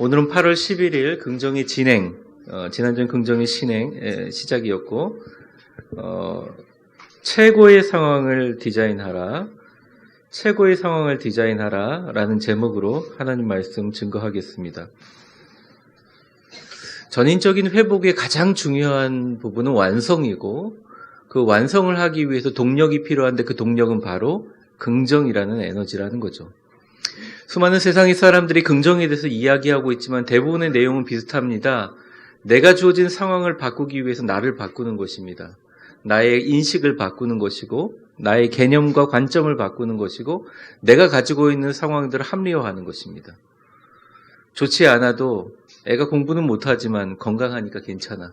오늘은 8월 11일 긍정의 진행, 지난주는 긍정의 신행 시작이었고, 최고의 상황을 디자인하라, 최고의 상황을 디자인하라 라는 제목으로 하나님 말씀 증거하겠습니다. 전인적인 회복의 가장 중요한 부분은 완성이고, 그 완성을 하기 위해서 동력이 필요한데 그 동력은 바로 긍정이라는 에너지라는 거죠. 수많은 세상의 사람들이 긍정에 대해서 이야기하고 있지만 대부분의 내용은 비슷합니다. 내가 주어진 상황을 바꾸기 위해서 나를 바꾸는 것입니다. 나의 인식을 바꾸는 것이고, 나의 개념과 관점을 바꾸는 것이고, 내가 가지고 있는 상황들을 합리화하는 것입니다. 좋지 않아도 애가 공부는 못하지만 건강하니까 괜찮아.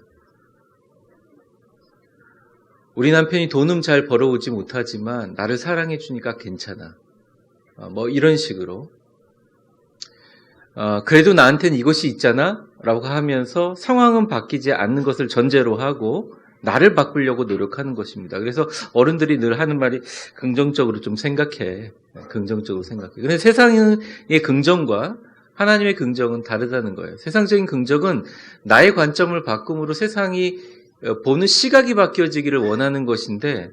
우리 남편이 돈은 잘 벌어오지 못하지만 나를 사랑해 주니까 괜찮아. 이런 식으로. 그래도 나한테는 이것이 있잖아 라고 하면서 상황은 바뀌지 않는 것을 전제로 하고 나를 바꾸려고 노력하는 것입니다. 그래서 어른들이 늘 하는 말이 긍정적으로 좀 생각해. 긍정적으로 생각해. 근데 세상의 긍정과 하나님의 긍정은 다르다는 거예요. 세상적인 긍정은 나의 관점을 바꿈으로 세상이 보는 시각이 바뀌어지기를 원하는 것인데,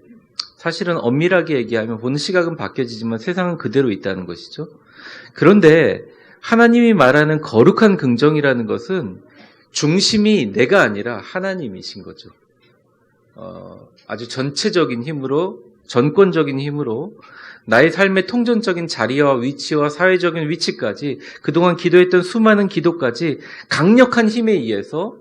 사실은 엄밀하게 얘기하면 보는 시각은 바뀌어지지만 세상은 그대로 있다는 것이죠. 그런데 하나님이 말하는 거룩한 긍정이라는 것은 중심이 내가 아니라 하나님이신 거죠. 아주 전체적인 힘으로, 전권적인 힘으로 나의 삶의 통전적인 자리와 위치와 사회적인 위치까지, 그동안 기도했던 수많은 기도까지 강력한 힘에 의해서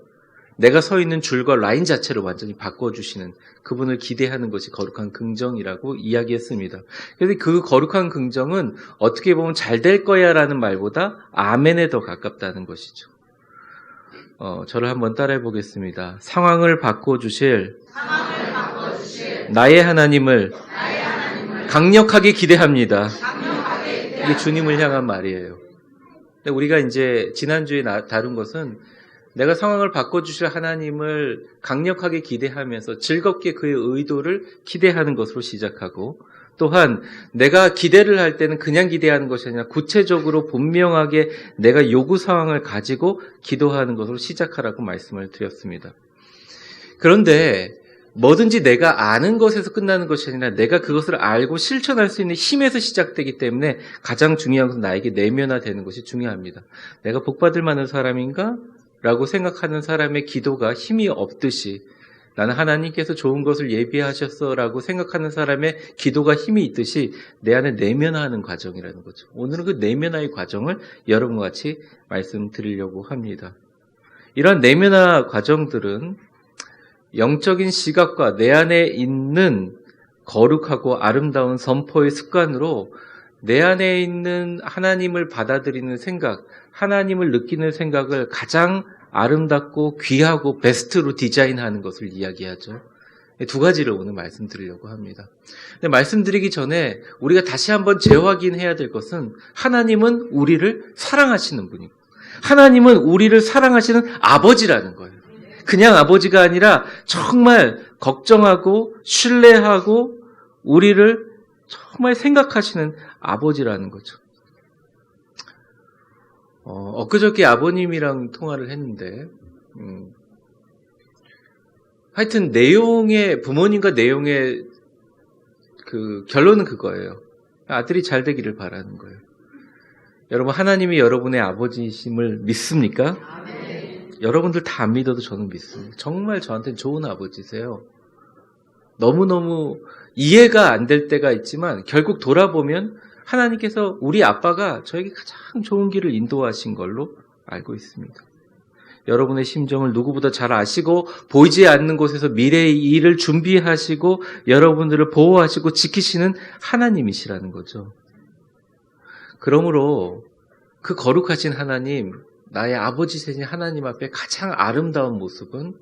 내가 서 있는 줄과 라인 자체를 완전히 바꿔주시는 그분을 기대하는 것이 거룩한 긍정이라고 이야기했습니다. 그래서 그 거룩한 긍정은 어떻게 보면 잘 될 거야 라는 말보다 아멘에 더 가깝다는 것이죠. 저를 한번 따라해 보겠습니다. 상황을 바꿔주실 나의 하나님을 강력하게 기대합니다. 이게 주님을 향한 말이에요. 근데 우리가 이제 지난주에 다룬 것은 내가 상황을 바꿔주실 하나님을 강력하게 기대하면서 즐겁게 그의 의도를 기대하는 것으로 시작하고, 또한 내가 기대를 할 때는 그냥 기대하는 것이 아니라 구체적으로 분명하게 내가 요구 사항을 가지고 기도하는 것으로 시작하라고 말씀을 드렸습니다. 그런데 뭐든지 내가 아는 것에서 끝나는 것이 아니라 내가 그것을 알고 실천할 수 있는 힘에서 시작되기 때문에 가장 중요한 것은 나에게 내면화되는 것이 중요합니다. 내가 복받을 만한 사람인가? 라고 생각하는 사람의 기도가 힘이 없듯이, 나는 하나님께서 좋은 것을 예비하셨어 라고 생각하는 사람의 기도가 힘이 있듯이 내 안에 내면화하는 과정이라는 거죠. 오늘은 그 내면화의 과정을 여러분과 같이 말씀드리려고 합니다. 이러한 내면화 과정들은 영적인 시각과 내 안에 있는 거룩하고 아름다운 선포의 습관으로 내 안에 있는 하나님을 받아들이는 생각, 하나님을 느끼는 생각을 가장 아름답고 귀하고 베스트로 디자인하는 것을 이야기하죠. 두 가지를 오늘 말씀드리려고 합니다. 근데 말씀드리기 전에 우리가 다시 한번 재확인해야 될 것은 하나님은 우리를 사랑하시는 분이고, 하나님은 우리를 사랑하시는 아버지라는 거예요. 그냥 아버지가 아니라 정말 걱정하고 신뢰하고 우리를 정말 생각하시는 아버지라는 거죠. 엊그저께 아버님이랑 통화를 했는데, 하여튼 부모님과 내용의 그 결론은 그거예요. 아들이 잘 되기를 바라는 거예요. 여러분, 하나님이 여러분의 아버지심을 믿습니까? 아멘. 여러분들 다 안 믿어도 저는 믿습니다. 정말 저한테는 좋은 아버지세요. 너무너무 이해가 안 될 때가 있지만 결국 돌아보면 하나님께서 우리 아빠가 저에게 가장 좋은 길을 인도하신 걸로 알고 있습니다. 여러분의 심정을 누구보다 잘 아시고 보이지 않는 곳에서 미래의 일을 준비하시고 여러분들을 보호하시고 지키시는 하나님이시라는 거죠. 그러므로 그 거룩하신 하나님, 나의 아버지이신 하나님 앞에 가장 아름다운 모습은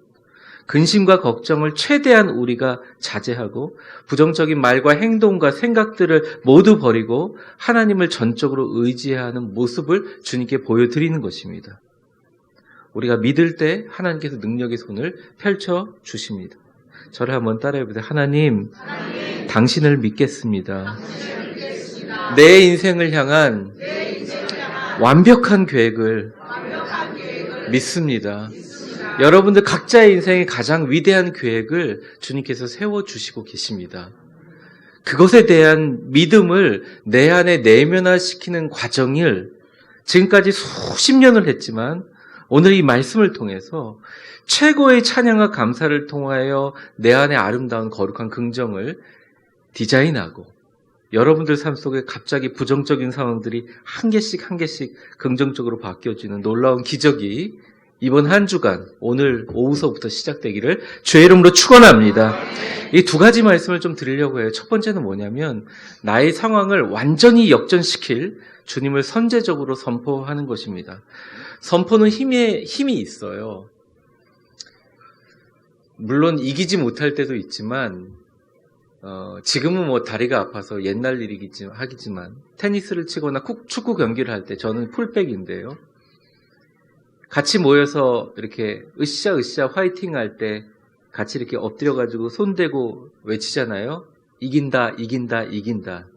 근심과 걱정을 최대한 우리가 자제하고 부정적인 말과 행동과 생각들을 모두 버리고 하나님을 전적으로 의지하는 모습을 주님께 보여드리는 것입니다. 우리가 믿을 때 하나님께서 능력의 손을 펼쳐 주십니다. 저를 한번 따라해보세요. 하나님, 당신을 믿겠습니다. 내 인생을 향한 완벽한 계획을 믿습니다. 여러분들 각자의 인생의 가장 위대한 계획을 주님께서 세워주시고 계십니다. 그것에 대한 믿음을 내 안에 내면화시키는 과정을 지금까지 수십 년을 했지만 오늘 이 말씀을 통해서 최고의 찬양과 감사를 통하여 내 안에 아름다운 거룩한 긍정을 디자인하고 여러분들 삶 속에 갑자기 부정적인 상황들이 한 개씩 한 개씩 긍정적으로 바뀌어지는 놀라운 기적이 이번 한 주간 오늘 오후서부터 시작되기를 주의 이름으로 축원합니다. 이 두 가지 말씀을 좀 드리려고 해요. 첫 번째는 뭐냐면 나의 상황을 완전히 역전시킬 주님을 선제적으로 선포하는 것입니다. 선포는 힘이 있어요. 물론 이기지 못할 때도 있지만 지금은 뭐 다리가 아파서 옛날 하기지만 테니스를 치거나 축구 경기를 할 때 저는 풀백인데요. 같이 모여서 이렇게 으쌰으쌰 화이팅 할 때 같이 이렇게 엎드려가지고 손대고 외치잖아요. 이긴다, 이긴다, 이긴다.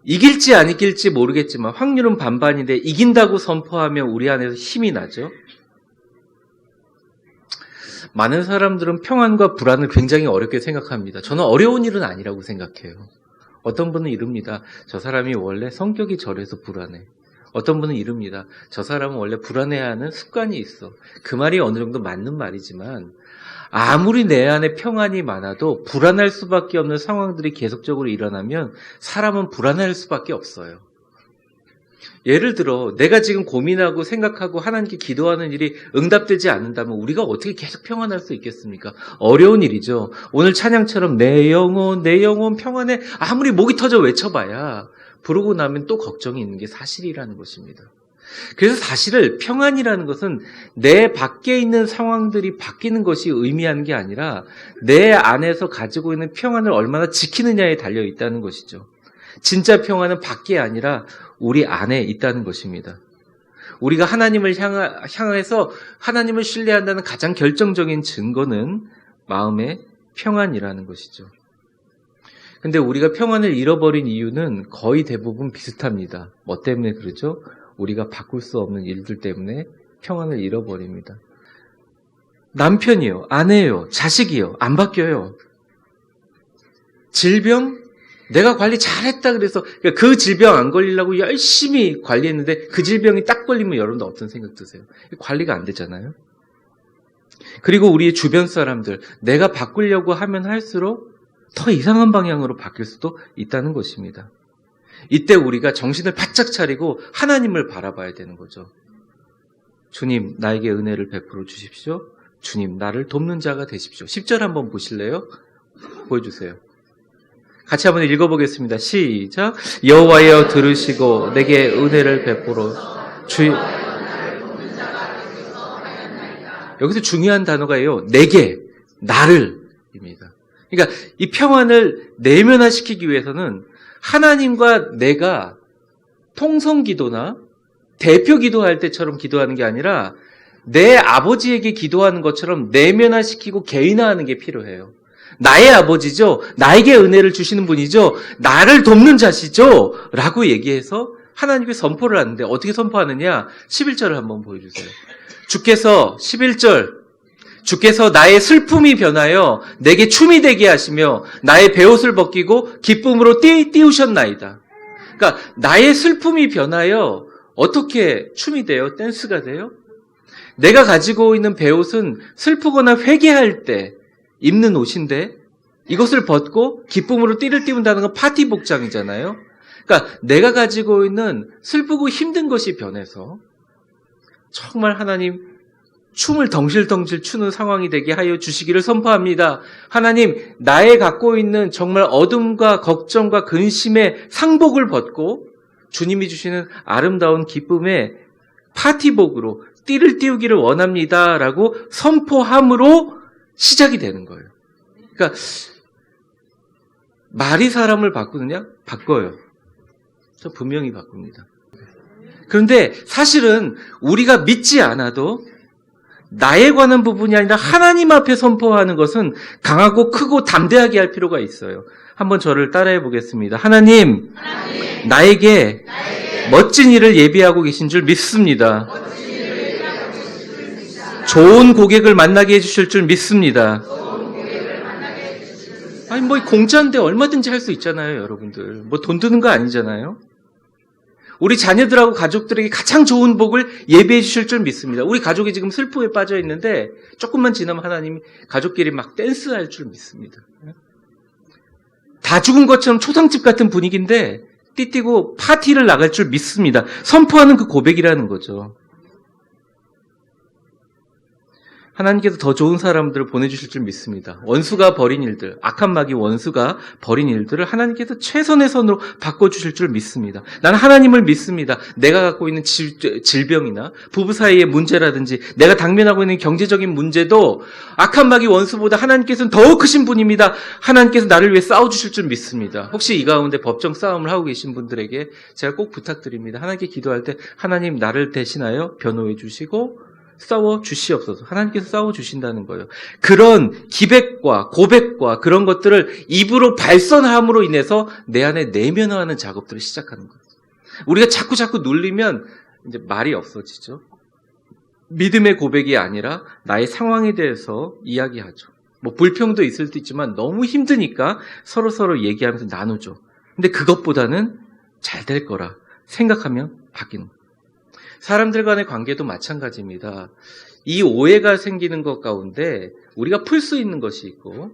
이길지 안 이길지 모르겠지만 확률은 반반인데 이긴다고 선포하면 우리 안에서 힘이 나죠. 많은 사람들은 평안과 불안을 굉장히 어렵게 생각합니다. 저는 어려운 일은 아니라고 생각해요. 어떤 분은 이릅니다. 저 사람이 원래 성격이 저래서 불안해. 어떤 분은 이릅니다. 저 사람은 원래 불안해하는 습관이 있어. 그 말이 어느 정도 맞는 말이지만 아무리 내 안에 평안이 많아도 불안할 수밖에 없는 상황들이 계속적으로 일어나면 사람은 불안할 수밖에 없어요. 예를 들어 내가 지금 고민하고 생각하고 하나님께 기도하는 일이 응답되지 않는다면 우리가 어떻게 계속 평안할 수 있겠습니까? 어려운 일이죠. 오늘 찬양처럼 내 영혼 평안해 아무리 목이 터져 외쳐봐야 부르고 나면 또 걱정이 있는 게 사실이라는 것입니다. 그래서 사실은 평안이라는 것은 내 밖에 있는 상황들이 바뀌는 것이 의미하는 게 아니라 내 안에서 가지고 있는 평안을 얼마나 지키느냐에 달려 있다는 것이죠. 진짜 평안은 밖에 아니라 우리 안에 있다는 것입니다. 우리가 하나님을 향해서 하나님을 신뢰한다는 가장 결정적인 증거는 마음의 평안이라는 것이죠. 근데 우리가 평안을 잃어버린 이유는 거의 대부분 비슷합니다. 뭐 때문에 그러죠? 우리가 바꿀 수 없는 일들 때문에 평안을 잃어버립니다. 남편이요, 아내요, 자식이요, 안 바뀌어요. 질병? 내가 관리 잘했다 그래서 그 질병 안 걸리려고 열심히 관리했는데 그 질병이 딱 걸리면 여러분들 어떤 생각 드세요? 관리가 안 되잖아요. 그리고 우리의 주변 사람들, 내가 바꾸려고 하면 할수록 더 이상한 방향으로 바뀔 수도 있다는 것입니다. 이때 우리가 정신을 바짝 차리고 하나님을 바라봐야 되는 거죠. 주님, 나에게 은혜를 베풀어 주십시오. 주님, 나를 돕는 자가 되십시오. 10절 한번 보실래요? 보여주세요. 같이 한번 읽어보겠습니다. 시작. 여호와여 들으시고 내게 은혜를 베풀어 주의. 여기서 중요한 단어가요. 내게, 나를입니다. 그러니까 이 평안을 내면화시키기 위해서는 하나님과 내가 통성기도나 대표 기도할 때처럼 기도하는 게 아니라 내 아버지에게 기도하는 것처럼 내면화시키고 개인화하는 게 필요해요. 나의 아버지죠. 나에게 은혜를 주시는 분이죠. 나를 돕는 자시죠. 라고 얘기해서 하나님께 선포를 하는데 어떻게 선포하느냐? 11절을 한번 보여주세요. 주께서 11절 주께서 나의 슬픔이 변하여 내게 춤이 되게 하시며 나의 베옷을 벗기고 기쁨으로 띄우셨나이다. 그러니까 나의 슬픔이 변하여 어떻게 춤이 돼요? 댄스가 돼요? 내가 가지고 있는 베옷은 슬프거나 회개할 때 입는 옷인데 이것을 벗고 기쁨으로 띠를 띄운다는 건 파티 복장이잖아요. 그러니까 내가 가지고 있는 슬프고 힘든 것이 변해서 정말 하나님 춤을 덩실덩실 추는 상황이 되게 하여 주시기를 선포합니다. 하나님, 나의 갖고 있는 정말 어둠과 걱정과 근심의 상복을 벗고 주님이 주시는 아름다운 기쁨의 파티복으로 띠를 띄우기를 원합니다. 라고 선포함으로 시작이 되는 거예요. 그러니까 말이 사람을 바꾸느냐? 바꿔요. 저 분명히 바꿉니다. 그런데 사실은 우리가 믿지 않아도 나에 관한 부분이 아니라 하나님 앞에 선포하는 것은 강하고 크고 담대하게 할 필요가 있어요. 한번 저를 따라해 보겠습니다. 하나님, 나에게 멋진 일을 예비하고 계신 줄 믿습니다. 좋은 고객을 만나게 해주실 줄 믿습니다. 아니, 뭐, 공짜인데 얼마든지 할 수 있잖아요, 여러분들. 뭐, 돈 드는 거 아니잖아요. 우리 자녀들하고 가족들에게 가장 좋은 복을 예비해 주실 줄 믿습니다. 우리 가족이 지금 슬픔에 빠져 있는데, 조금만 지나면 하나님이 가족끼리 막 댄스할 줄 믿습니다. 다 죽은 것처럼 초상집 같은 분위기인데, 띠띠고 파티를 나갈 줄 믿습니다. 선포하는 그 고백이라는 거죠. 하나님께서 더 좋은 사람들을 보내주실 줄 믿습니다. 원수가 벌인 일들, 악한 마귀 원수가 벌인 일들을 하나님께서 최선의 선으로 바꿔주실 줄 믿습니다. 나는 하나님을 믿습니다. 내가 갖고 있는 질병이나 부부 사이의 문제라든지 내가 당면하고 있는 경제적인 문제도 악한 마귀 원수보다 하나님께서는 더욱 크신 분입니다. 하나님께서 나를 위해 싸워주실 줄 믿습니다. 혹시 이 가운데 법정 싸움을 하고 계신 분들에게 제가 꼭 부탁드립니다. 하나님께 기도할 때 하나님 나를 대신하여 변호해 주시고 싸워 주시옵소서. 하나님께서 싸워 주신다는 거예요. 그런 기백과 고백과 그런 것들을 입으로 발선함으로 인해서 내 안에 내면화하는 작업들을 시작하는 거예요. 우리가 자꾸 눌리면 이제 말이 없어지죠. 믿음의 고백이 아니라 나의 상황에 대해서 이야기하죠. 뭐 불평도 있을 수 있지만 너무 힘드니까 서로 얘기하면서 나누죠. 근데 그것보다는 잘 될 거라 생각하면 바뀌는 거예요. 사람들 간의 관계도 마찬가지입니다. 이 오해가 생기는 것 가운데 우리가 풀 수 있는 것이 있고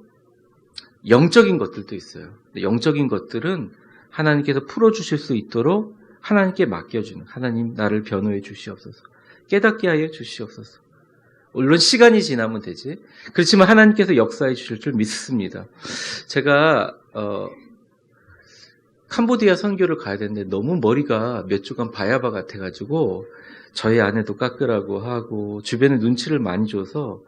영적인 것들도 있어요. 영적인 것들은 하나님께서 풀어주실 수 있도록 하나님께 맡겨주는, 하나님 나를 변호해 주시옵소서, 깨닫게 하여 주시옵소서. 물론 시간이 지나면 되지. 그렇지만 하나님께서 역사해 주실 줄 믿습니다. 제가 캄보디아 선교를 가야 되는데 너무 머리가 몇 주간 바야바 같아가지고 저희 아내도 깎으라고 하고 주변에 눈치를 많이 줘서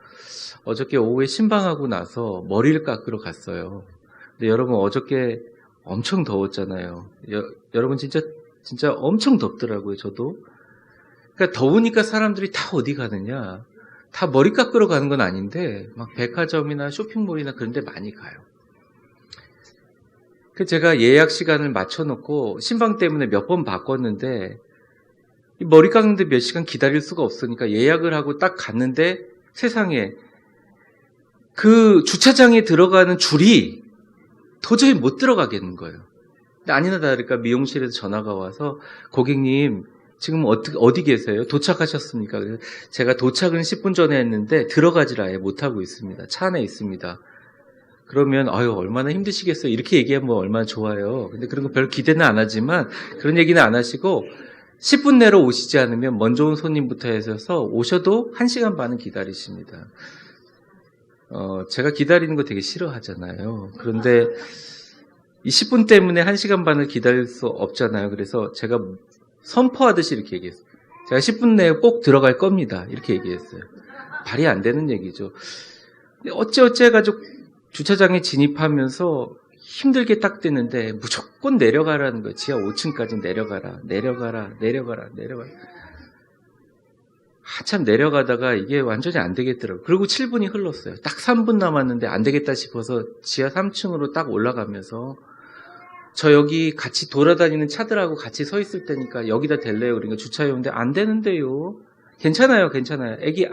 어저께 오후에 신방하고 나서 머리를 깎으러 갔어요. 근데 여러분 어저께 엄청 더웠잖아요. 여러분 진짜 엄청 덥더라고요. 저도. 그러니까 더우니까 사람들이 다 어디 가느냐? 다 머리 깎으러 가는 건 아닌데 막 백화점이나 쇼핑몰이나 그런 데 많이 가요. 제가 예약 시간을 맞춰놓고 신방 때문에 몇 번 바꿨는데 머리 깎는데 몇 시간 기다릴 수가 없으니까 예약을 하고 딱 갔는데 세상에 그 주차장에 들어가는 줄이 도저히 못 들어가겠는 거예요. 근데 아니나 다를까 미용실에서 전화가 와서 고객님 지금 어디 계세요? 도착하셨습니까? 그래서 제가 도착은 10분 전에 했는데 들어가질 아예 못하고 있습니다. 차 안에 있습니다. 그러면 얼마나 힘드시겠어요. 이렇게 얘기하면 얼마나 좋아요. 근데 그런 거 별 기대는 안 하지만 그런 얘기는 안 하시고 10분 내로 오시지 않으면 먼저 온 손님부터 해서 오셔도 1시간 반은 기다리십니다. 제가 기다리는 거 되게 싫어하잖아요. 그런데 이 10분 때문에 1시간 반을 기다릴 수 없잖아요. 그래서 제가 선포하듯이 이렇게 얘기했어요. 제가 10분 내에 꼭 들어갈 겁니다. 이렇게 얘기했어요. 말이 안 되는 얘기죠. 어째 해가지고 주차장에 진입하면서 힘들게 딱 뜨는데 무조건 내려가라는 거예요. 지하 5층까지 내려가라. 한참 내려가다가 이게 완전히 안 되겠더라고요. 그리고 7분이 흘렀어요. 딱 3분 남았는데 안 되겠다 싶어서 지하 3층으로 딱 올라가면서 저 여기 같이 돌아다니는 차들하고 같이 서 있을 때니까 여기다 댈래요. 그러니까 주차해오는데 안 되는데요. 괜찮아요. 애기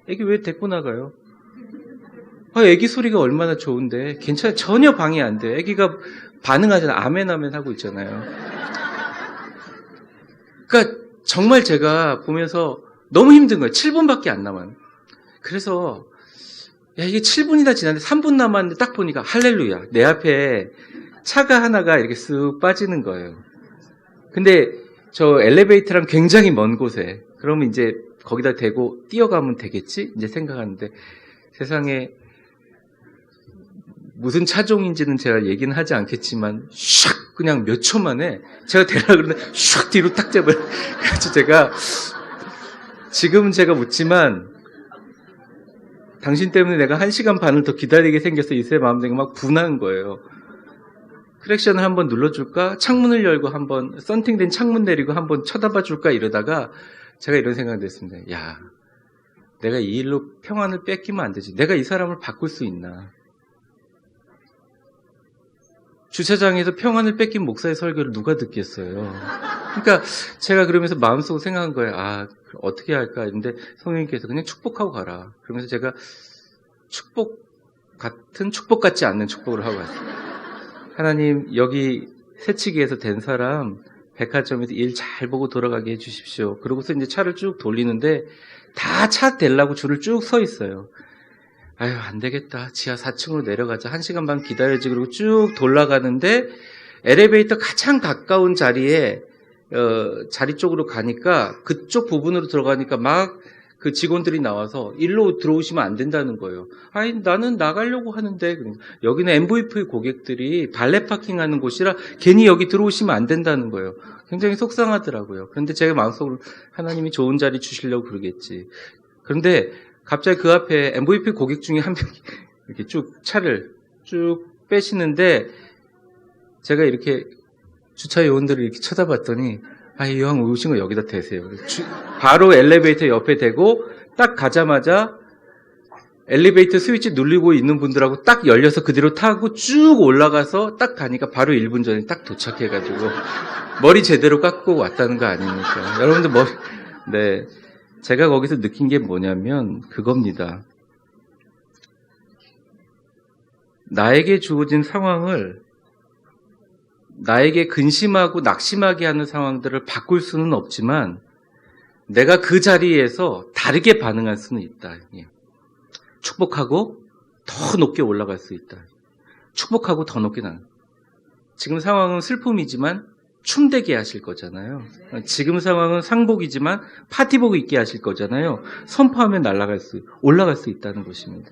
애기 왜 데리고 나가요? 애기 소리가 얼마나 좋은데 전혀 방해 안 돼요. 애기가 반응하잖아요. 아멘 하고 있잖아요. 그러니까 정말 제가 보면서 너무 힘든 거예요. 7분밖에 안 남았는데. 그래서 이게 7분이나 지났는데 3분 남았는데 딱 보니까 할렐루야. 내 앞에 차가 하나가 이렇게 쓱 빠지는 거예요. 근데 저 엘리베이터랑 굉장히 먼 곳에 그러면 이제 거기다 대고 뛰어가면 되겠지? 이제 생각하는데 세상에 무슨 차종인지는 제가 얘기는 하지 않겠지만 샥 그냥 몇 초 만에 제가 대라 그러는데 샥 뒤로 딱 잡아요. 그래서 제가 지금은 제가 묻지만 당신 때문에 내가 1시간 반을 더 기다리게 생겼어. 이세 마음대로 막 분한 거예요. 크랙션을 한번 눌러줄까? 창문을 열고 한번 썬팅된 창문 내리고 한번 쳐다봐 줄까? 이러다가 제가 이런 생각이 됐습니다. 야, 내가 이 일로 평안을 뺏기면 안 되지. 내가 이 사람을 바꿀 수 있나? 주차장에서 평안을 뺏긴 목사의 설교를 누가 듣겠어요? 그러니까 제가 그러면서 마음속으로 생각한 거예요. 아, 어떻게 할까 했는데 성령님께서 그냥 축복하고 가라. 그러면서 제가 축복 같지 않는 축복을 하고 왔어요. 하나님, 여기 새치기에서 된 사람 백화점에서 일 잘 보고 돌아가게 해주십시오. 그러고서 이제 차를 쭉 돌리는데 다 차 대려고 줄을 쭉 서 있어요. 아유, 안 되겠다. 지하 4층으로 내려가자. 1시간 반 기다려야지. 그리고 쭉 돌아가는데 엘리베이터 가장 가까운 자리에 자리 쪽으로 가니까 그쪽 부분으로 들어가니까 막 그 직원들이 나와서 일로 들어오시면 안 된다는 거예요. 아니, 나는 나가려고 하는데. 여기는 MVP 고객들이 발레 파킹하는 곳이라 괜히 여기 들어오시면 안 된다는 거예요. 굉장히 속상하더라고요. 그런데 제가 마음속으로 하나님이 좋은 자리 주시려고 그러겠지. 그런데 갑자기 그 앞에 MVP 고객 중에 한 명이 이렇게 쭉 차를 쭉 빼시는데 제가 이렇게 주차 요원들을 이렇게 쳐다봤더니 이왕 오신 거 여기다 대세요. 바로 엘리베이터 옆에 대고 딱 가자마자 엘리베이터 스위치 누르고 있는 분들하고 딱 열려서 그대로 타고 쭉 올라가서 딱 가니까 바로 1분 전에 딱 도착해가지고 머리 제대로 깎고 왔다는 거 아닙니까? 여러분들 네. 제가 거기서 느낀 게 뭐냐면 그겁니다. 나에게 주어진 상황을 나에게 근심하고 낙심하게 하는 상황들을 바꿀 수는 없지만 내가 그 자리에서 다르게 반응할 수는 있다. 축복하고 더 높게 올라갈 수 있다. 축복하고 더 높게 나가. 지금 상황은 슬픔이지만 춤되게 하실 거잖아요. 지금 상황은 상복이지만 파티복 있게 하실 거잖아요. 선포하면 올라갈 수 있다는 것입니다.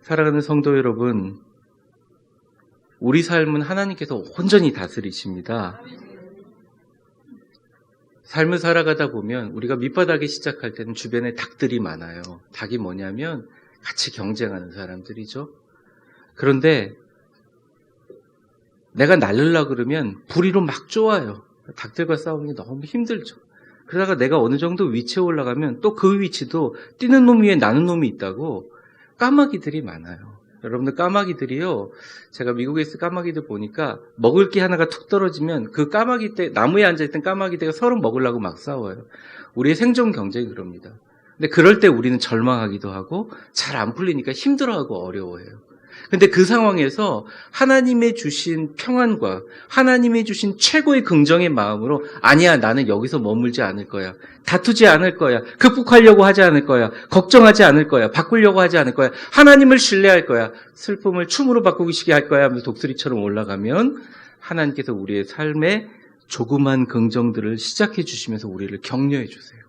사랑하는 성도 여러분, 우리 삶은 하나님께서 온전히 다스리십니다. 삶을 살아가다 보면 우리가 밑바닥에 시작할 때는 주변에 닭들이 많아요. 닭이 뭐냐면 같이 경쟁하는 사람들이죠. 그런데 내가 날르려고 그러면 부리로 막 쪼아요. 닭들과 싸우는 게 너무 힘들죠. 그러다가 내가 어느 정도 위치에 올라가면 또 그 위치도 뛰는 놈 위에 나는 놈이 있다고 까마귀들이 많아요. 여러분들 까마귀들이요. 제가 미국에 있을 까마귀들 보니까 먹을 게 하나가 툭 떨어지면 그 까마귀떼, 나무에 앉아있던 까마귀떼가 서로 먹으려고 막 싸워요. 우리의 생존 경쟁이 그럽니다. 근데 그럴 때 우리는 절망하기도 하고 잘 안 풀리니까 힘들어하고 어려워해요. 근데 그 상황에서 하나님의 주신 평안과 하나님의 주신 최고의 긍정의 마음으로 아니야, 나는 여기서 머물지 않을 거야. 다투지 않을 거야. 극복하려고 하지 않을 거야. 걱정하지 않을 거야. 바꾸려고 하지 않을 거야. 하나님을 신뢰할 거야. 슬픔을 춤으로 바꾸시게 할 거야 하면서 독수리처럼 올라가면 하나님께서 우리의 삶에 조그만 긍정들을 시작해 주시면서 우리를 격려해 주세요.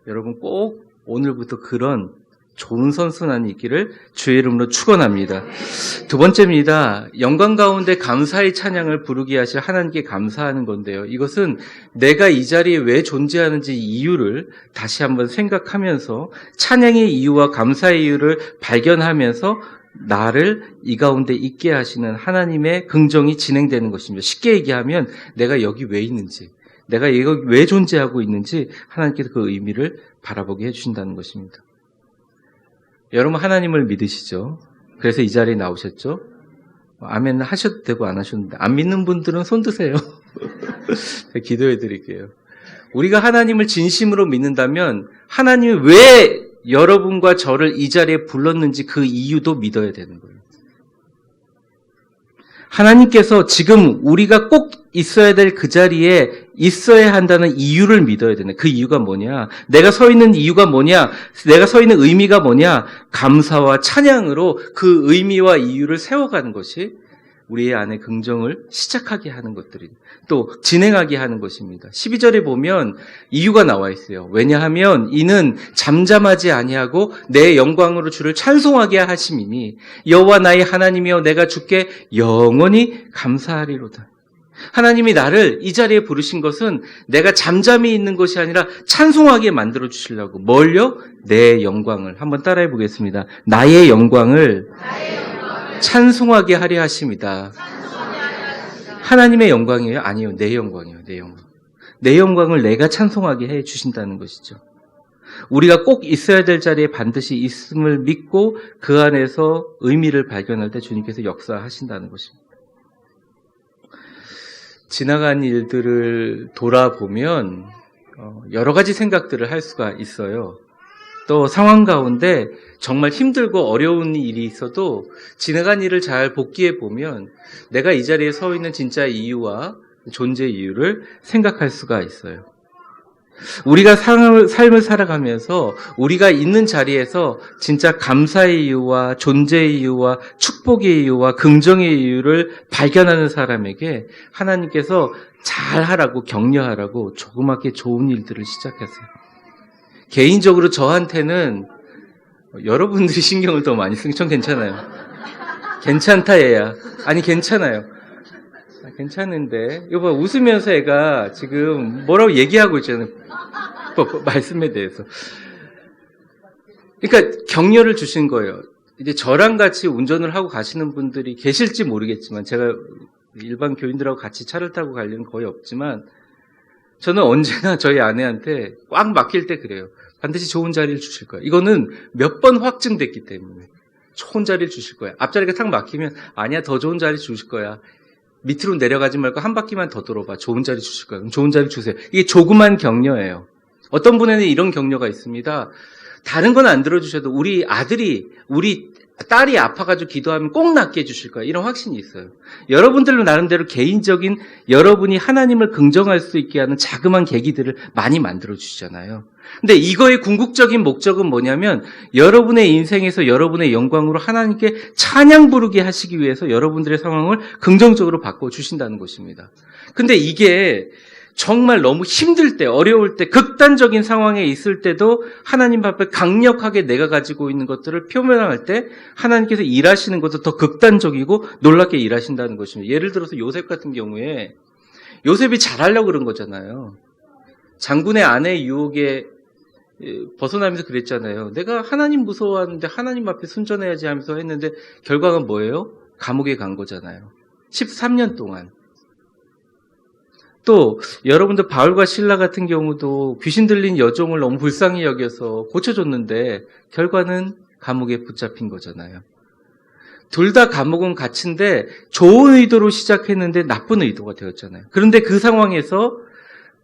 여러분 꼭 오늘부터 그런 좋은 선순환이 있기를 주의 이름으로 축원합니다. 두 번째입니다. 영광 가운데 감사의 찬양을 부르게 하실 하나님께 감사하는 건데요. 이것은 내가 이 자리에 왜 존재하는지 이유를 다시 한번 생각하면서 찬양의 이유와 감사의 이유를 발견하면서 나를 이 가운데 있게 하시는 하나님의 긍정이 진행되는 것입니다. 쉽게 얘기하면 내가 여기 왜 있는지, 내가 여기 왜 존재하고 있는지 하나님께서 그 의미를 바라보게 해주신다는 것입니다. 여러분 하나님을 믿으시죠? 그래서 이 자리에 나오셨죠? 아멘 하셔도 되고 안 하셔도 안 믿는 분들은 손 드세요. 기도해 드릴게요. 우리가 하나님을 진심으로 믿는다면 하나님이 왜 여러분과 저를 이 자리에 불렀는지 그 이유도 믿어야 되는 거예요. 하나님께서 지금 우리가 꼭 있어야 될 그 자리에 있어야 한다는 이유를 믿어야 되네. 그 이유가 뭐냐? 내가 서 있는 이유가 뭐냐? 내가 서 있는 의미가 뭐냐? 감사와 찬양으로 그 의미와 이유를 세워가는 것이 우리의 안에 긍정을 시작하게 하는 것들이 또 진행하게 하는 것입니다. 12절에 보면 이유가 나와 있어요. 왜냐하면 이는 잠잠하지 아니하고 내 영광으로 주를 찬송하게 하심이니 여호와 나의 하나님이여 내가 주께 영원히 감사하리로다. 하나님이 나를 이 자리에 부르신 것은 내가 잠잠히 있는 것이 아니라 찬송하게 만들어 주시려고. 뭘요? 내 영광을. 한번 따라해 보겠습니다. 나의 영광을 찬송하게 하려 하심이다. 하나님의 영광이에요? 아니요. 내 영광이에요. 내 영광. 내 영광을 내가 찬송하게 해 주신다는 것이죠. 우리가 꼭 있어야 될 자리에 반드시 있음을 믿고 그 안에서 의미를 발견할 때 주님께서 역사하신다는 것입니다. 지나간 일들을 돌아보면 여러 가지 생각들을 할 수가 있어요. 또 상황 가운데 정말 힘들고 어려운 일이 있어도 지나간 일을 잘 복기해 보면 내가 이 자리에 서 있는 진짜 이유와 존재 이유를 생각할 수가 있어요. 우리가 삶을 살아가면서 우리가 있는 자리에서 진짜 감사의 이유와 존재의 이유와 축복의 이유와 긍정의 이유를 발견하는 사람에게 하나님께서 잘하라고 격려하라고 조그맣게 좋은 일들을 시작하세요. 개인적으로 저한테는 여러분들이 신경을 더 많이 쓰는 전 괜찮아요. 괜찮다 얘야. 아니 괜찮아요. 괜찮은데 이거 봐, 웃으면서 애가 지금 뭐라고 얘기하고 있잖아요. 말씀에 대해서. 그러니까 격려를 주신 거예요. 이제 저랑 같이 운전을 하고 가시는 분들이 계실지 모르겠지만 제가 일반 교인들하고 같이 차를 타고 갈 일은 거의 없지만 저는 언제나 저희 아내한테 꽉 막힐 때 그래요. 반드시 좋은 자리를 주실 거야. 이거는 몇 번 확증됐기 때문에 좋은 자리를 주실 거야. 앞자리가 탁 막히면 아니야 더 좋은 자리 주실 거야. 밑으로 내려가지 말고 한 바퀴만 더 돌아봐. 좋은 자리 주실 거야. 그럼 좋은 자리 주세요. 이게 조그만 격려예요. 어떤 분에는 이런 격려가 있습니다. 다른 건 안 들어주셔도 우리 아들이 우리 딸이 아파가지고 기도하면 꼭 낫게 해주실 거야. 이런 확신이 있어요. 여러분들로 나름대로 개인적인 여러분이 하나님을 긍정할 수 있게 하는 자그마한 계기들을 많이 만들어주시잖아요. 근데 이거의 궁극적인 목적은 뭐냐면 여러분의 인생에서 여러분의 영광으로 하나님께 찬양 부르게 하시기 위해서 여러분들의 상황을 긍정적으로 바꿔주신다는 것입니다. 근데 이게 정말 너무 힘들 때, 어려울 때, 극단적인 상황에 있을 때도 하나님 앞에 강력하게 내가 가지고 있는 것들을 표명할 때 하나님께서 일하시는 것도 더 극단적이고 놀랍게 일하신다는 것입니다. 예를 들어서 요셉 같은 경우에 요셉이 잘하려고 그런 거잖아요. 장군의 아내의 유혹에 벗어나면서 그랬잖아요. 내가 하나님 무서워하는데 하나님 앞에 순전해야지 하면서 했는데 결과가 뭐예요? 감옥에 간 거잖아요. 13년 동안. 또 여러분들 바울과 실라 같은 경우도 귀신 들린 여종을 너무 불쌍히 여겨서 고쳐줬는데 결과는 감옥에 붙잡힌 거잖아요. 둘 다 감옥은 갇힌데 좋은 의도로 시작했는데 나쁜 의도가 되었잖아요. 그런데 그 상황에서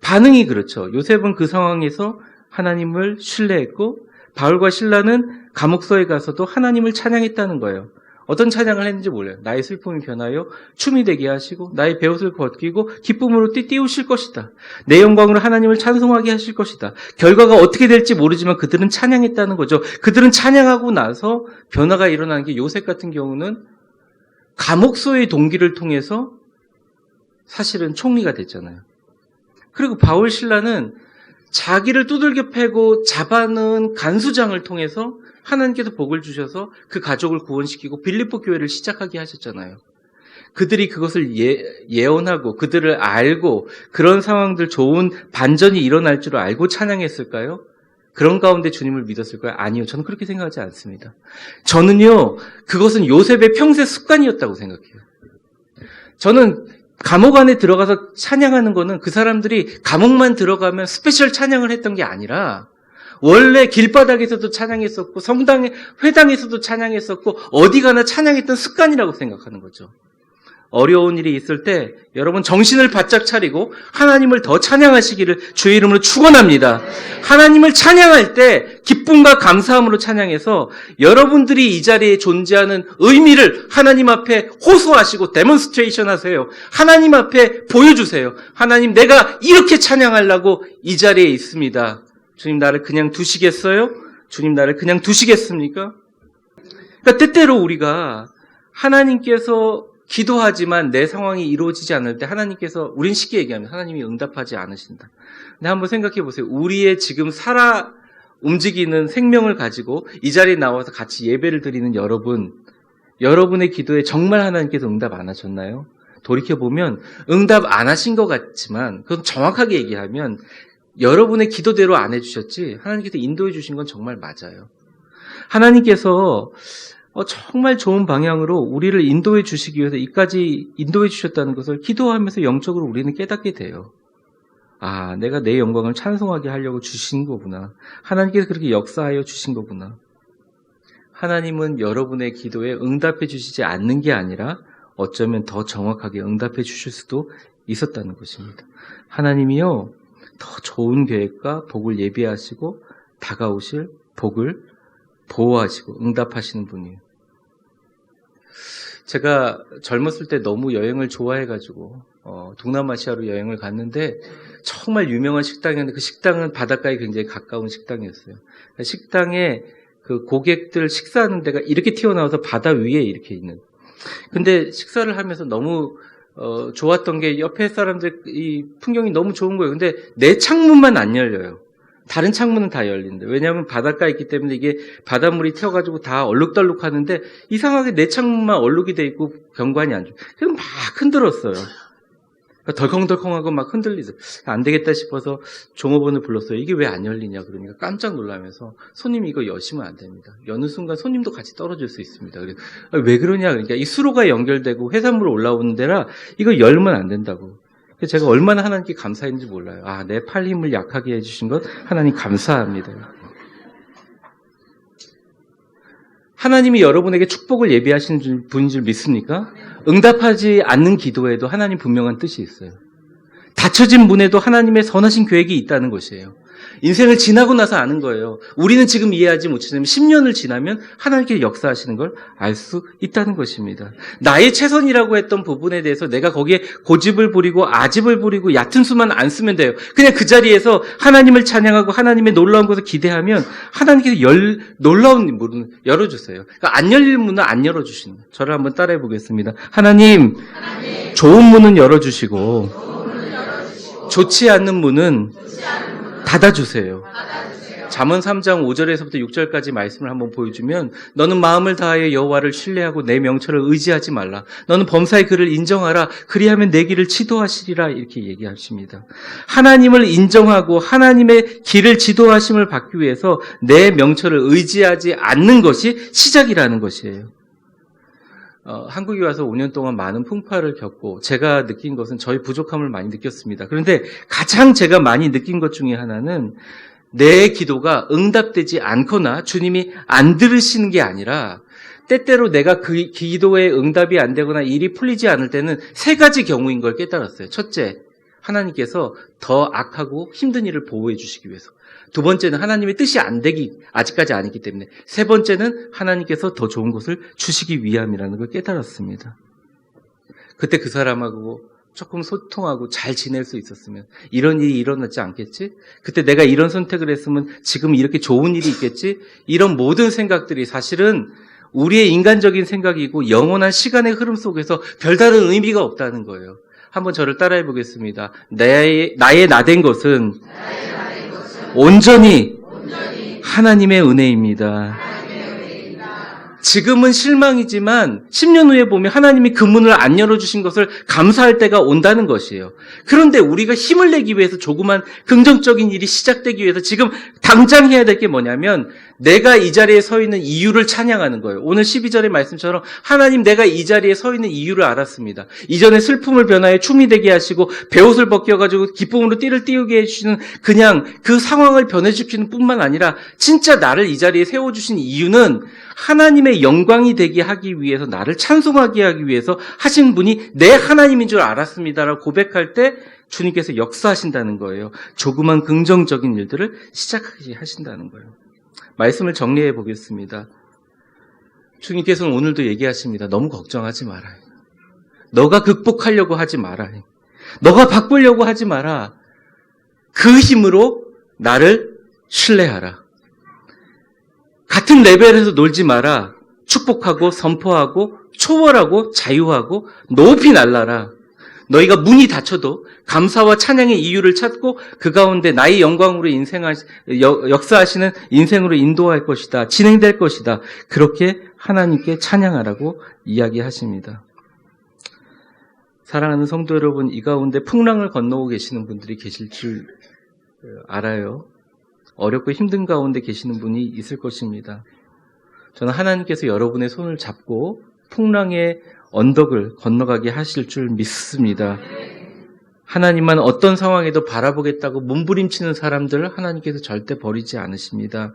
반응이 그렇죠. 요셉은 그 상황에서 하나님을 신뢰했고 바울과 실라는 감옥서에 가서도 하나님을 찬양했다는 거예요. 어떤 찬양을 했는지 몰라요. 나의 슬픔이 변하여 춤이 되게 하시고 나의 배옷을 벗기고 기쁨으로 띄우실 것이다. 내 영광으로 하나님을 찬송하게 하실 것이다. 결과가 어떻게 될지 모르지만 그들은 찬양했다는 거죠. 그들은 찬양하고 나서 변화가 일어나는 게 요셉 같은 경우는 감옥소의 동기를 통해서 사실은 총리가 됐잖아요. 그리고 바울 신라는 자기를 두들겨 패고 잡아넣은 간수장을 통해서 하나님께서 복을 주셔서 그 가족을 구원시키고 빌립보 교회를 시작하게 하셨잖아요. 그들이 그것을 예언하고 그들을 알고 그런 상황들 좋은 반전이 일어날 줄 알고 찬양했을까요? 그런 가운데 주님을 믿었을까요? 아니요. 저는 그렇게 생각하지 않습니다. 저는요. 그것은 요셉의 평생 습관이었다고 생각해요. 저는 감옥 안에 들어가서 찬양하는 거는 그 사람들이 감옥만 들어가면 스페셜 찬양을 했던 게 아니라 원래 길바닥에서도 찬양했었고 성당에 회당에서도 찬양했었고 어디 가나 찬양했던 습관이라고 생각하는 거죠. 어려운 일이 있을 때 여러분 정신을 바짝 차리고 하나님을 더 찬양하시기를 주의 이름으로 축원합니다. 하나님을 찬양할 때 기쁨과 감사함으로 찬양해서 여러분들이 이 자리에 존재하는 의미를 하나님 앞에 호소하시고 데몬스트레이션 하세요. 하나님 앞에 보여주세요. 하나님 내가 이렇게 찬양하려고 이 자리에 있습니다. 주님 나를 그냥 두시겠어요? 주님 나를 그냥 두시겠습니까? 그러니까 때때로 우리가 하나님께서 기도하지만 내 상황이 이루어지지 않을 때 하나님께서 우린 쉽게 얘기하면 하나님이 응답하지 않으신다. 근데 한번 생각해 보세요. 우리의 지금 살아 움직이는 생명을 가지고 이 자리에 나와서 같이 예배를 드리는 여러분의 기도에 정말 하나님께서 응답 안 하셨나요? 돌이켜보면 응답 안 하신 것 같지만 그건 정확하게 얘기하면 여러분의 기도대로 안 해주셨지 하나님께서 인도해 주신 건 정말 맞아요. 하나님께서 정말 좋은 방향으로 우리를 인도해 주시기 위해서 이까지 인도해 주셨다는 것을 기도하면서 영적으로 우리는 깨닫게 돼요. 아, 내가 내 영광을 찬송하게 하려고 주신 거구나. 하나님께서 그렇게 역사하여 주신 거구나. 하나님은 여러분의 기도에 응답해 주시지 않는 게 아니라 어쩌면 더 정확하게 응답해 주실 수도 있었다는 것입니다. 하나님이요, 더 좋은 계획과 복을 예비하시고 다가오실 복을 보호하시고 응답하시는 분이에요. 제가 젊었을 때 너무 여행을 좋아해가지고 동남아시아로 여행을 갔는데 정말 유명한 식당이었는데 그 식당은 바닷가에 굉장히 가까운 식당이었어요. 식당에 그 고객들 식사하는 데가 이렇게 튀어나와서 바다 위에 이렇게 있는. 근데 식사를 하면서 너무 좋았던 게 옆에 사람들 이 풍경이 너무 좋은 거예요. 근데 내 창문만 안 열려요. 다른 창문은 다 열린대. 왜냐하면 바닷가에 있기 때문에 이게 바닷물이 튀어가지고 다 얼룩덜룩 하는데 이상하게 내 창문만 얼룩이 돼 있고 경관이 안 좋아요. 그래서 막 흔들었어요. 덜컹덜컹하고 막 흔들리죠. 안 되겠다 싶어서 종업원을 불렀어요. 이게 왜 안 열리냐 그러니까 깜짝 놀라면서 손님 이거 여시면 안 됩니다. 여는 순간 손님도 같이 떨어질 수 있습니다. 그래서 왜 그러냐 그러니까 이 수로가 연결되고 해산물 올라오는 데라 이거 열면 안 된다고. 제가 얼마나 하나님께 감사했는지 몰라요. 내 팔 힘을 약하게 해주신 것 하나님 감사합니다. 하나님이 여러분에게 축복을 예비하시는 분인 줄 믿습니까? 응답하지 않는 기도에도 하나님 분명한 뜻이 있어요. 닫혀진 문에도 하나님의 선하신 계획이 있다는 것이에요. 인생을 지나고 나서 아는 거예요. 우리는 지금 이해하지 못하지만 10년을 지나면 하나님께 역사하시는 걸 알 수 있다는 것입니다. 나의 최선이라고 했던 부분에 대해서 내가 거기에 고집을 부리고 아집을 부리고 얕은 수만 안 쓰면 돼요. 그냥 그 자리에서 하나님을 찬양하고 하나님의 놀라운 것을 기대하면 하나님께서 놀라운 문을 열어주세요. 그러니까 안 열릴 문은 안 열어주시는 거예요. 저를 한번 따라해 보겠습니다. 하나님, 좋은 문은 열어주시고 좋지 않는 문은 닫아주세요. 잠언 3장 5절에서부터 6절까지 말씀을 한번 보여주면 너는 마음을 다하여 여호와를 신뢰하고 내 명철을 의지하지 말라. 너는 범사의 그를 인정하라. 그리하면 내 길을 지도하시리라. 이렇게 얘기하십니다. 하나님을 인정하고 하나님의 길을 지도하심을 받기 위해서 내 명철을 의지하지 않는 것이 시작이라는 것이에요. 한국에 와서 5년 동안 많은 풍파를 겪고 제가 느낀 것은 저희 부족함을 많이 느꼈습니다. 그런데 가장 제가 많이 느낀 것 중에 하나는 내 기도가 응답되지 않거나 주님이 안 들으시는 게 아니라 때때로 내가 그 기도에 응답이 안 되거나 일이 풀리지 않을 때는 세 가지 경우인 걸 깨달았어요. 첫째, 하나님께서 더 악하고 힘든 일을 보호해 주시기 위해서. 두 번째는 하나님의 뜻이 안 되기 아직까지 아니기 때문에. 세 번째는 하나님께서 더 좋은 것을 주시기 위함이라는 걸 깨달았습니다. 그때 그 사람하고 조금 소통하고 잘 지낼 수 있었으면 이런 일이 일어나지 않겠지? 그때 내가 이런 선택을 했으면 지금 이렇게 좋은 일이 있겠지? 이런 모든 생각들이 사실은 우리의 인간적인 생각이고 영원한 시간의 흐름 속에서 별다른 의미가 없다는 거예요. 한번 저를 따라해 보겠습니다. 나의 나된 것은 온전히 하나님의 은혜입니다. 지금은 실망이지만 10년 후에 보면 하나님이 그 문을 안 열어주신 것을 감사할 때가 온다는 것이에요. 그런데 우리가 힘을 내기 위해서 조그만 긍정적인 일이 시작되기 위해서 지금 당장 해야 될 게 뭐냐면 내가 이 자리에 서 있는 이유를 찬양하는 거예요. 오늘 12절의 말씀처럼 하나님 내가 이 자리에 서 있는 이유를 알았습니다. 이전에 슬픔을 변화해 춤이 되게 하시고 베옷을 벗겨가지고 기쁨으로 띠를 띄우게 해주시는 그냥 그 상황을 변해주시는 뿐만 아니라 진짜 나를 이 자리에 세워주신 이유는 하나님의 영광이 되게 하기 위해서 나를 찬송하게 하기 위해서 하신 분이 내 하나님인 줄 알았습니다라고 고백할 때 주님께서 역사하신다는 거예요. 조그만 긍정적인 일들을 시작하게 하신다는 거예요. 말씀을 정리해 보겠습니다. 주님께서는 오늘도 얘기하십니다. 너무 걱정하지 마라. 너가 극복하려고 하지 마라. 너가 바꾸려고 하지 마라. 그 힘으로 나를 신뢰하라. 같은 레벨에서 놀지 마라. 축복하고 선포하고 초월하고 자유하고 높이 날라라. 너희가 문이 닫혀도 감사와 찬양의 이유를 찾고 그 가운데 나의 영광으로 역사하시는 인생으로 인도할 것이다. 진행될 것이다. 그렇게 하나님께 찬양하라고 이야기하십니다. 사랑하는 성도 여러분, 이 가운데 풍랑을 건너고 계시는 분들이 계실 줄 알아요. 어렵고 힘든 가운데 계시는 분이 있을 것입니다. 저는 하나님께서 여러분의 손을 잡고 풍랑의 언덕을 건너가게 하실 줄 믿습니다. 하나님만 어떤 상황에도 바라보겠다고 몸부림치는 사람들을 하나님께서 절대 버리지 않으십니다.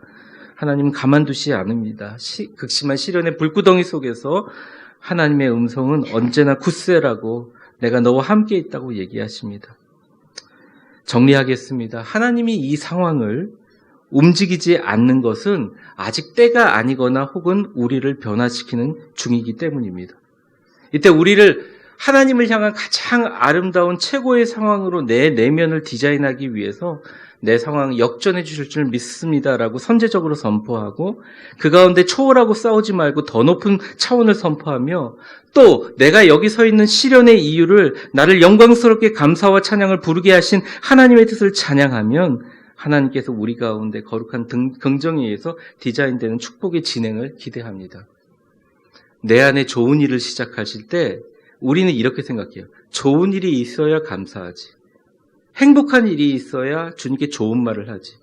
하나님은 가만두시지 않습니다. 극심한 시련의 불구덩이 속에서 하나님의 음성은 언제나 굳세라고 내가 너와 함께 있다고 얘기하십니다. 정리하겠습니다. 하나님이 이 상황을 움직이지 않는 것은 아직 때가 아니거나 혹은 우리를 변화시키는 중이기 때문입니다. 이때 우리를 하나님을 향한 가장 아름다운 최고의 상황으로 내 내면을 디자인하기 위해서 내 상황 역전해 주실 줄 믿습니다라고 선제적으로 선포하고 그 가운데 초월하고 싸우지 말고 더 높은 차원을 선포하며 또 내가 여기 서 있는 시련의 이유를 나를 영광스럽게 감사와 찬양을 부르게 하신 하나님의 뜻을 찬양하면 하나님께서 우리 가운데 거룩한 긍정에 의해서 디자인되는 축복의 진행을 기대합니다. 내 안에 좋은 일을 시작하실 때 우리는 이렇게 생각해요. 좋은 일이 있어야 감사하지. 행복한 일이 있어야 주님께 좋은 말을 하지.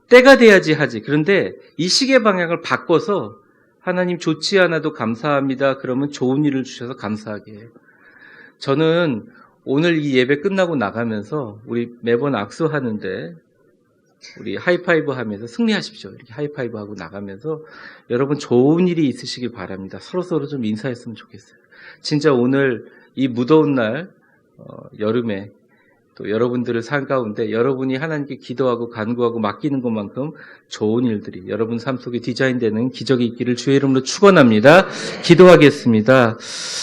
때가 돼야지 하지. 그런데 이 시계 방향을 바꿔서 하나님 좋지 않아도 감사합니다. 그러면 좋은 일을 주셔서 감사하게 해요. 저는 오늘 이 예배 끝나고 나가면서 우리 매번 악수하는데 우리 하이파이브 하면서 승리하십시오. 이렇게 하이파이브 하고 나가면서 여러분 좋은 일이 있으시길 바랍니다. 서로서로 좀 인사했으면 좋겠어요. 진짜 오늘 이 무더운 날 여름에 또 여러분들의 삶 가운데 여러분이 하나님께 기도하고 간구하고 맡기는 것만큼 좋은 일들이 여러분 삶 속에 디자인되는 기적이 있기를 주의 이름으로 축원합니다. 기도하겠습니다.